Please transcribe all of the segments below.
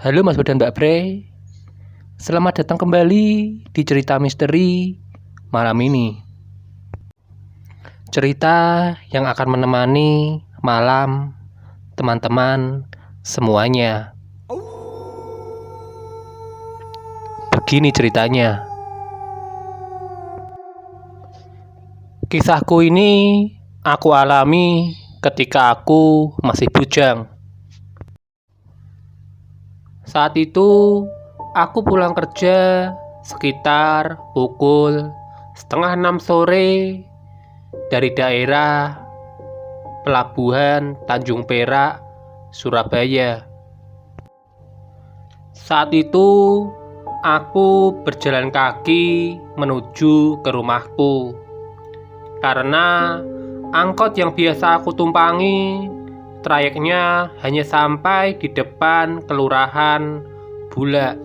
Halo Mas Bo dan Mbak Bre, selamat datang kembali di cerita misteri malam ini. Cerita yang akan menemani malam teman-teman semuanya. Begini ceritanya. Kisahku ini aku alami ketika aku masih bujang. Saat itu aku pulang kerja sekitar pukul 5:30 sore dari daerah Pelabuhan Tanjung Perak, Surabaya. Saat itu aku berjalan kaki menuju ke rumahku karena angkot yang biasa aku tumpangi trayeknya hanya sampai di depan kelurahan Bulak.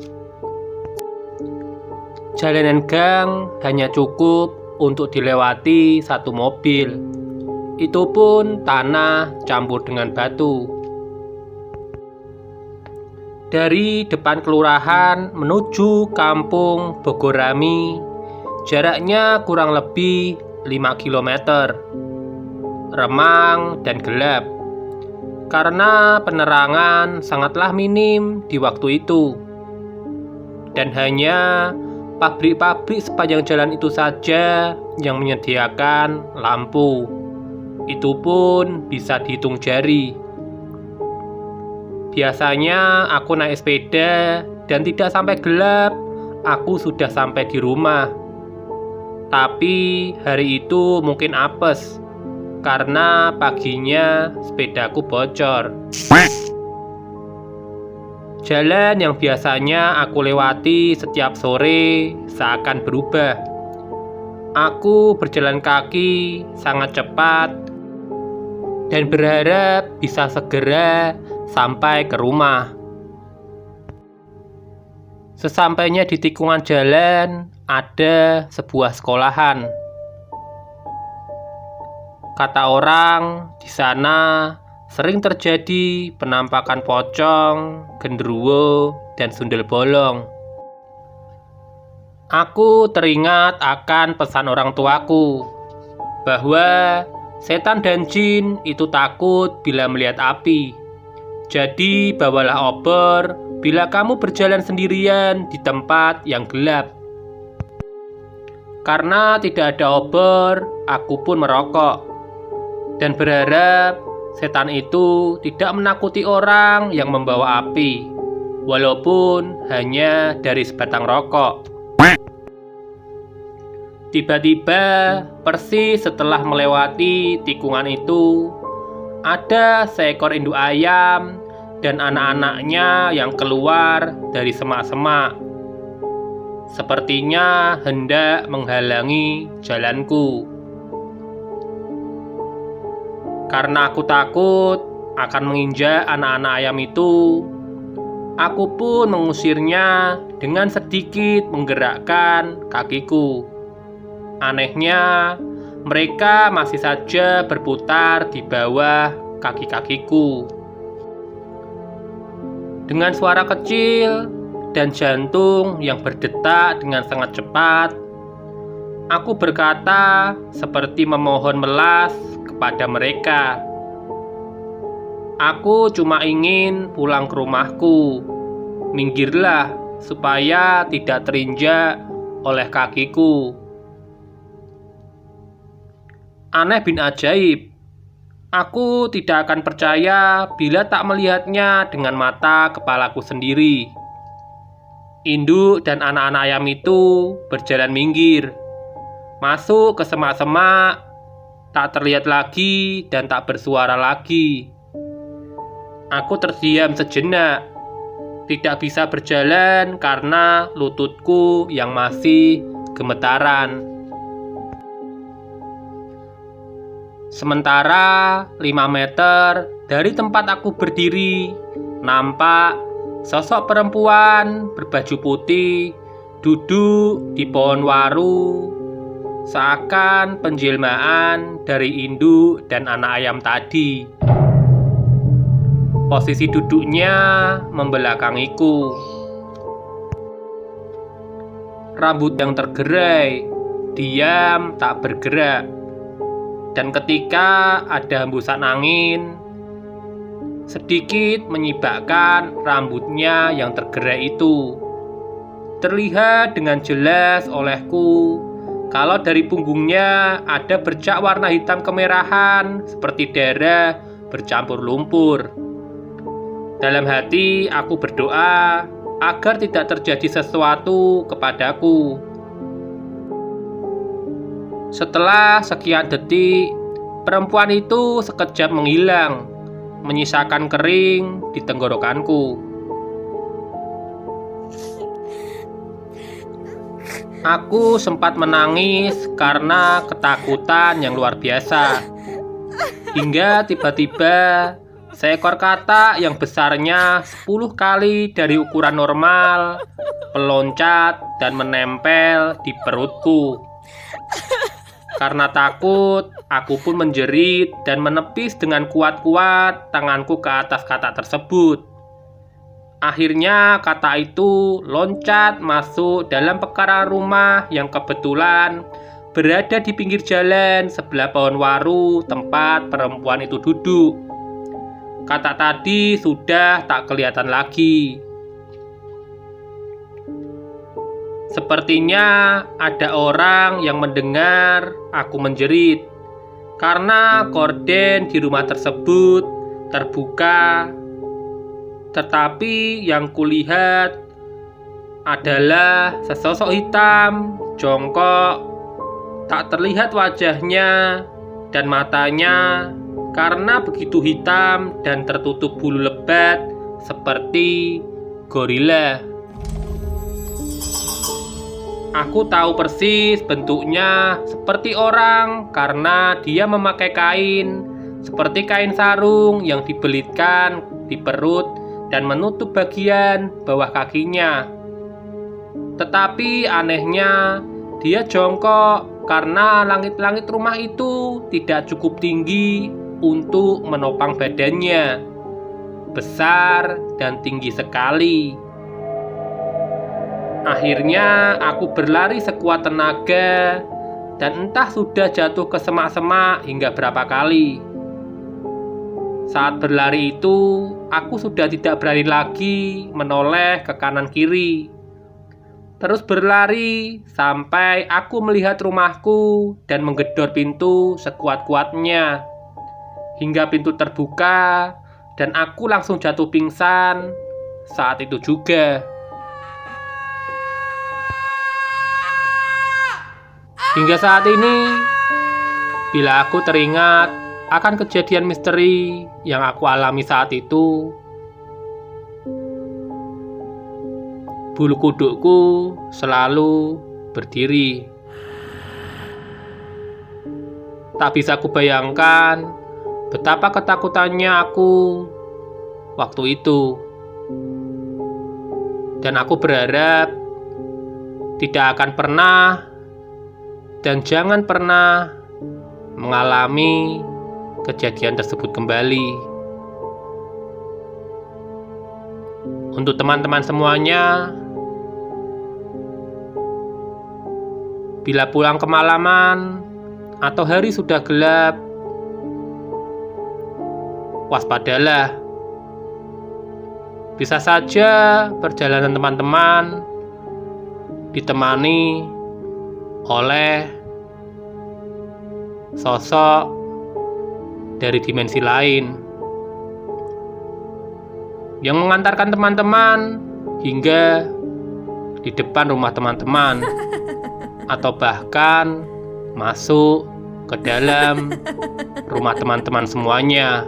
Jalanan gang hanya cukup untuk dilewati satu mobil. Itu pun tanah campur dengan batu. Dari depan kelurahan menuju kampung Bogorami, jaraknya kurang lebih 5 km. Remang dan gelap karena penerangan sangatlah minim di waktu itu. Dan hanya pabrik-pabrik sepanjang jalan itu saja yang menyediakan lampu. Itu pun bisa dihitung jari. Biasanya aku naik sepeda dan tidak sampai gelap, aku sudah sampai di rumah. Tapi hari itu mungkin apes karena paginya sepedaku bocor. Jalan yang biasanya aku lewati setiap sore seakan berubah. Aku berjalan kaki sangat cepat dan berharap bisa segera sampai ke rumah. Sesampainya di tikungan jalan ada sebuah sekolahan. Kata orang, di sana sering terjadi penampakan pocong, genderuwo, dan sundel bolong. Aku teringat akan pesan orang tuaku bahwa setan dan jin itu takut bila melihat api. Jadi bawalah obor bila kamu berjalan sendirian di tempat yang gelap. Karena tidak ada obor, aku pun merokok dan berharap setan itu tidak menakuti orang yang membawa api, walaupun hanya dari sebatang rokok. Tiba-tiba, persis setelah melewati tikungan itu, ada seekor induk ayam dan anak-anaknya yang keluar dari semak-semak. Sepertinya hendak menghalangi jalanku. Karena aku takut akan menginjak anak-anak ayam itu, aku pun mengusirnya dengan sedikit menggerakkan kakiku. Anehnya, mereka masih saja berputar di bawah kaki-kakiku. Dengan suara kecil dan jantung yang berdetak dengan sangat cepat, aku berkata seperti memohon melas kepada mereka. Aku cuma ingin pulang ke rumahku. Minggirlah supaya tidak terinjak oleh kakiku. Aneh bin ajaib. Aku tidak akan percaya bila tak melihatnya dengan mata kepalaku sendiri. Induk dan anak-anak ayam itu berjalan minggir, masuk ke semak-semak, tak terlihat lagi dan tak bersuara lagi. Aku terdiam sejenak, tidak bisa berjalan karena lututku yang masih gemetaran. Sementara 5 meter dari tempat aku berdiri, nampak sosok perempuan berbaju putih duduk di pohon waru, seakan penjelmaan dari induk dan anak ayam tadi. Posisi duduknya membelakangiku. Rambut yang tergerai, diam tak bergerak. Dan ketika ada hembusan angin, sedikit menyibakkan rambutnya yang tergerai itu. Terlihat dengan jelas olehku kalau dari punggungnya ada bercak warna hitam kemerahan seperti darah bercampur lumpur. Dalam hati aku berdoa agar tidak terjadi sesuatu kepadaku. Setelah sekian detik, perempuan itu sekejap menghilang, menyisakan kering di tenggorokanku. Aku sempat menangis karena ketakutan yang luar biasa. Hingga tiba-tiba seekor katak yang besarnya 10 kali dari ukuran normal meloncat dan menempel di perutku. Karena takut, aku pun menjerit dan menepis dengan kuat-kuat tanganku ke atas katak tersebut. Akhirnya katak itu loncat masuk dalam pekarangan rumah yang kebetulan berada di pinggir jalan sebelah pohon waru tempat perempuan itu duduk. Katak tadi sudah tak kelihatan lagi. Sepertinya ada orang yang mendengar aku menjerit karena gorden di rumah tersebut terbuka. Tetapi yang kulihat adalah sesosok hitam, jongkok, tak terlihat wajahnya dan matanya karena begitu hitam dan tertutup bulu lebat seperti gorila. Aku tahu persis bentuknya seperti orang karena dia memakai kain seperti kain sarung yang dibelitkan di perut dan menutup bagian bawah kakinya. Tetapi anehnya, dia jongkok karena langit-langit rumah itu tidak cukup tinggi untuk menopang badannya. Besar dan tinggi sekali. Akhirnya aku berlari sekuat tenaga dan entah sudah jatuh ke semak-semak hingga berapa kali. Saat berlari itu, aku sudah tidak berani lagi menoleh ke kanan kiri. Terus berlari sampai aku melihat rumahku dan menggedor pintu sekuat-kuatnya. Hingga pintu terbuka dan aku langsung jatuh pingsan saat itu juga. Hingga saat ini, bila aku teringat akan kejadian misteri yang aku alami saat itu, bulu kudukku selalu berdiri. Tak bisa kubayangkan betapa ketakutannya aku waktu itu. Dan aku berharap tidak akan pernah dan jangan pernah mengalami kejadian tersebut kembali. Untuk teman-teman semuanya, bila pulang kemalaman atau hari sudah gelap, waspadalah. Bisa saja perjalanan teman-teman ditemani oleh sosok dari dimensi lain yang mengantarkan teman-teman hingga di depan rumah teman-teman atau bahkan masuk ke dalam rumah teman-teman semuanya.